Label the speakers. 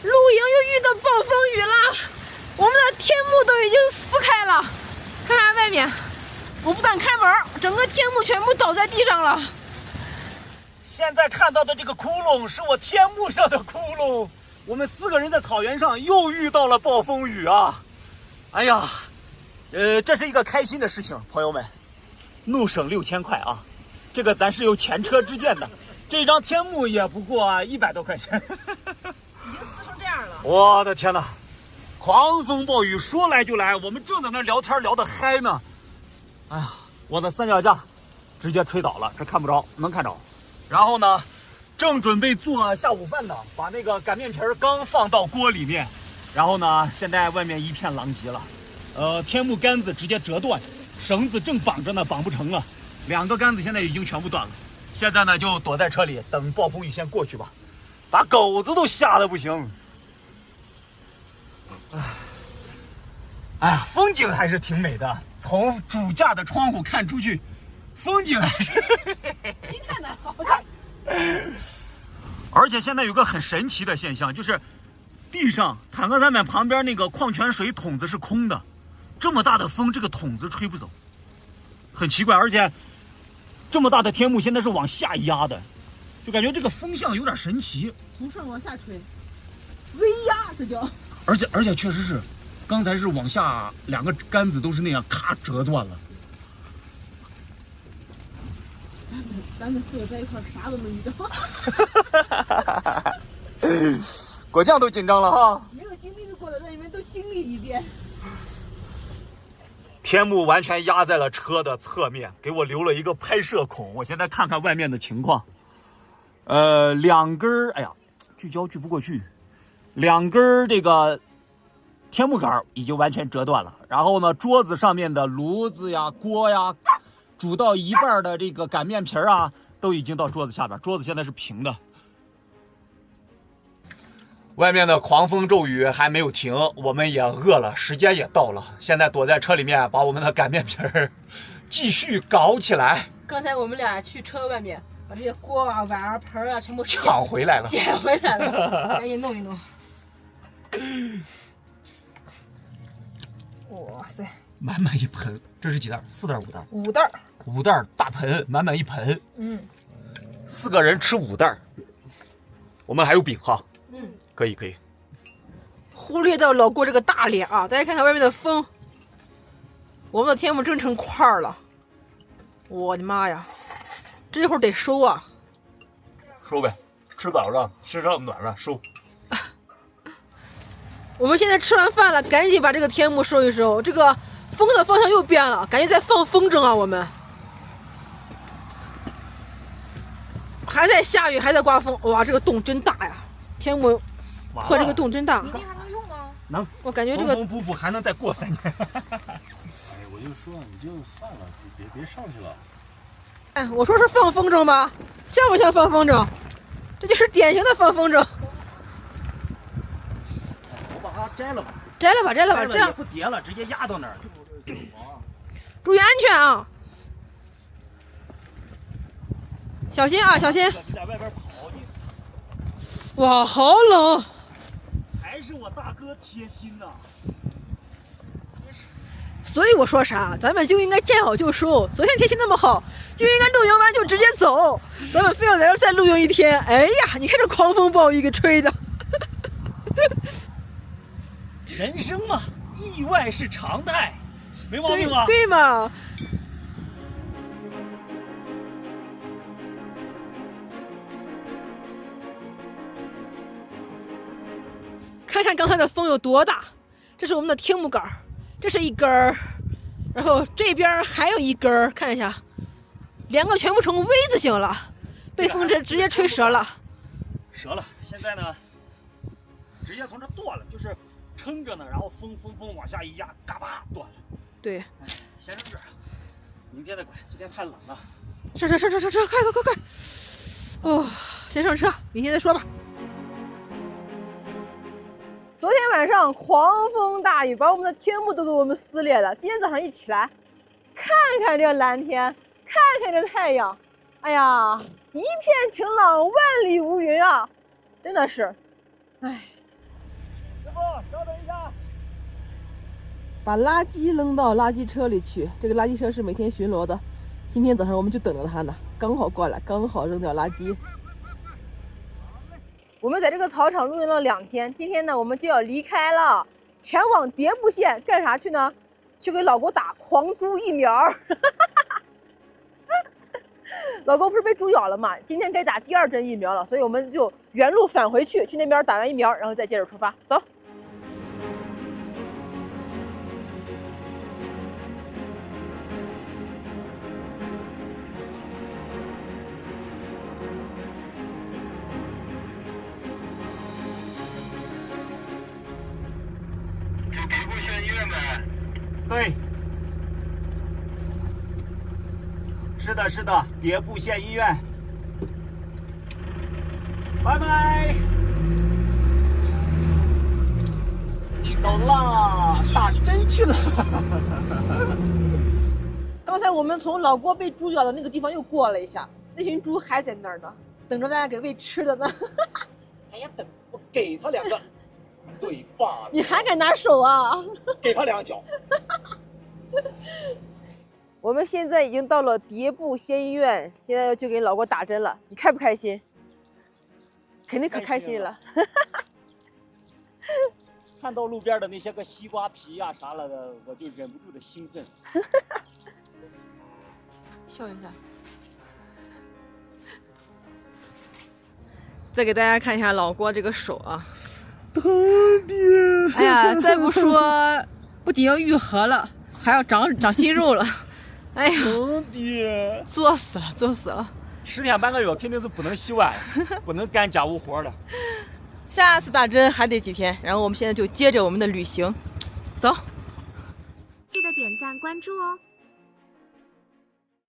Speaker 1: 露营又遇到暴风雨了，我们的天幕都已经撕开了，看看外面，我不敢开门，整个天幕全部倒在地上了。
Speaker 2: 现在看到的这个窟窿是我天幕上的窟窿。我们4个人在草原上又遇到了暴风雨啊！哎呀，这是一个开心的事情，朋友们，怒省6000块啊！这个咱是有前车之鉴的。这张天幕也不过100多块钱，
Speaker 1: 已经撕成这样了。
Speaker 2: 我的天哪！狂风暴雨说来就来，我们正在那聊天聊得嗨呢。哎呀，我的三脚架直接吹倒了，这看不着，能看着。然后呢，正准备做下午饭呢，把那个擀面皮刚放到锅里面，然后呢，现在外面一片狼藉了，天幕杆子直接折断，绳子正绑着呢，绑不成了，2个杆子现在已经全部断了。现在呢，就躲在车里等暴风雨先过去吧，把狗子都吓得不行。哎呀，风景还是挺美的，从主驾的窗户看出去，风景还是
Speaker 1: 心态蛮好的。
Speaker 2: 而且现在有个很神奇的现象，就是地上坦克3百旁边那个矿泉水桶子是空的，这么大的风，这个桶子吹不走，很奇怪。而且这么大的天幕现在是往下压的，就感觉这个风向有点神奇，
Speaker 1: 从上往下吹，微压这叫。
Speaker 2: 而且确实是，刚才是往下2个杆子都是那样咔折断了。
Speaker 1: 咱们4个在一块啥都没遇到。
Speaker 2: 果酱都紧张了哈。
Speaker 1: 没有经历过的，让你们都经历一遍。
Speaker 2: 天幕完全压在了车的侧面，给我留了一个拍摄孔。我现在看看外面的情况。2根，哎呀，聚焦聚不过去。2根这个天幕杆已经完全折断了。然后呢，桌子上面的炉子呀、锅呀，煮到一半的这个擀面皮啊，都已经到桌子下边。桌子现在是平的。外面的狂风骤雨还没有停，我们也饿了，时间也到了。现在躲在车里面，把我们的擀面皮继续搞起来。
Speaker 1: 刚才我们俩去车外面，把这些锅啊、碗啊、盆啊全部
Speaker 2: 抢回来了，
Speaker 1: 捡回来了，赶紧弄一弄。哇塞，
Speaker 2: 满满一盆，这是几袋？4袋、5袋
Speaker 1: ？5袋
Speaker 2: ，5袋大盆，满满一盆。4个人吃5袋。我们还有饼哈。可以。
Speaker 1: 忽略到老郭这个大脸啊！大家看看外面的风，我们的天幕真成块了。我的妈呀，这会儿得收啊！
Speaker 2: 收呗，吃饱了，吃上暖了，收。
Speaker 1: 我们现在吃完饭了，赶紧把这个天幕收一收。这个风的方向又变了，赶紧再放风筝啊！我们还在下雨，还在刮风，哇，这个洞真大呀！天幕破这个洞真大。
Speaker 3: 明天还能用吗？
Speaker 2: 能。
Speaker 1: 我感觉这个
Speaker 2: 缝补还能再过3年。
Speaker 4: 哎，我就说你就算了，别上去了。
Speaker 1: 哎，我说是放风筝吧，像不像放风筝？这就是典型的放风筝。
Speaker 2: 我把它摘了吧，
Speaker 1: 摘了吧，这样
Speaker 2: 也不叠了，直接压到那儿。
Speaker 1: 注意安全啊！小心啊，小心！
Speaker 2: 你在外边跑，你
Speaker 1: 哇，好冷！
Speaker 2: 还是我大哥贴心呐。
Speaker 1: 所以我说啥，咱们就应该见好就收。昨天天气那么好，就应该露营完就直接走。咱们非要在这再露营一天，哎呀，你看这狂风暴雨给吹的。
Speaker 2: 人生嘛，意外是常态，没毛病吧？
Speaker 1: 对嘛？看看刚才的风有多大，这是我们的天幕杆，这是一根儿，然后这边还有一根儿，看一下，2个全部成 V 字形了，被风直接吹折了。
Speaker 2: 折了，现在呢，直接从这断了，就是撑着呢，然后风往下一压，嘎巴断了。
Speaker 1: 对，
Speaker 2: 先扔这儿，明天再管，今天太冷了。
Speaker 1: 上，快！哦，先上车，明天再说吧。昨天晚上狂风大雨，把我们的天幕都给我们撕裂了。今天早上一起来，看看这蓝天，看看这太阳，哎呀，一片晴朗，万里无云啊！真的是，哎，把垃圾扔到垃圾车里去。这个垃圾车是每天巡逻的，今天早上我们就等着它呢，刚好过来，刚好扔掉垃圾。我们在这个草场露营了2天，今天呢我们就要离开了，前往迭部县干啥去呢？去给老郭打狂猪疫苗。老郭不是被猪咬了吗？今天该打第2针疫苗了，所以我们就原路返回去，去那边打完疫苗，然后再接着出发。走。
Speaker 3: 迭部县医院呗。
Speaker 2: 对，是的，是的，迭部县医院。拜拜。走啦，打针去了。
Speaker 1: 刚才我们从老郭被猪咬的那个地方又过了一下，那群猪还在那儿呢，等着大家给喂吃的呢。
Speaker 2: 哎呀，等我给他2个嘴巴。
Speaker 1: 你还敢拿手啊？
Speaker 2: 给他2脚。
Speaker 1: 我们现在已经到了迭部县医院，现在要去给老郭打针了，你开不开心？肯定可开心了。
Speaker 2: 看到路边的那些个西瓜皮呀、啥了的，我就忍不住的兴奋。
Speaker 1: 笑一下。再给大家看一下老郭这个手啊，
Speaker 2: 疼爹！
Speaker 1: 哎呀，再不说，不仅要愈合了，还要长新肉了。哎呀，
Speaker 2: 疼爹！
Speaker 1: 作死了，作死了
Speaker 2: ！10天半个月肯定是不能洗碗，不能干家务活了。
Speaker 1: 下次打针还得几天，然后我们现在就接着我们的旅行，走。
Speaker 5: 记得点赞关注哦。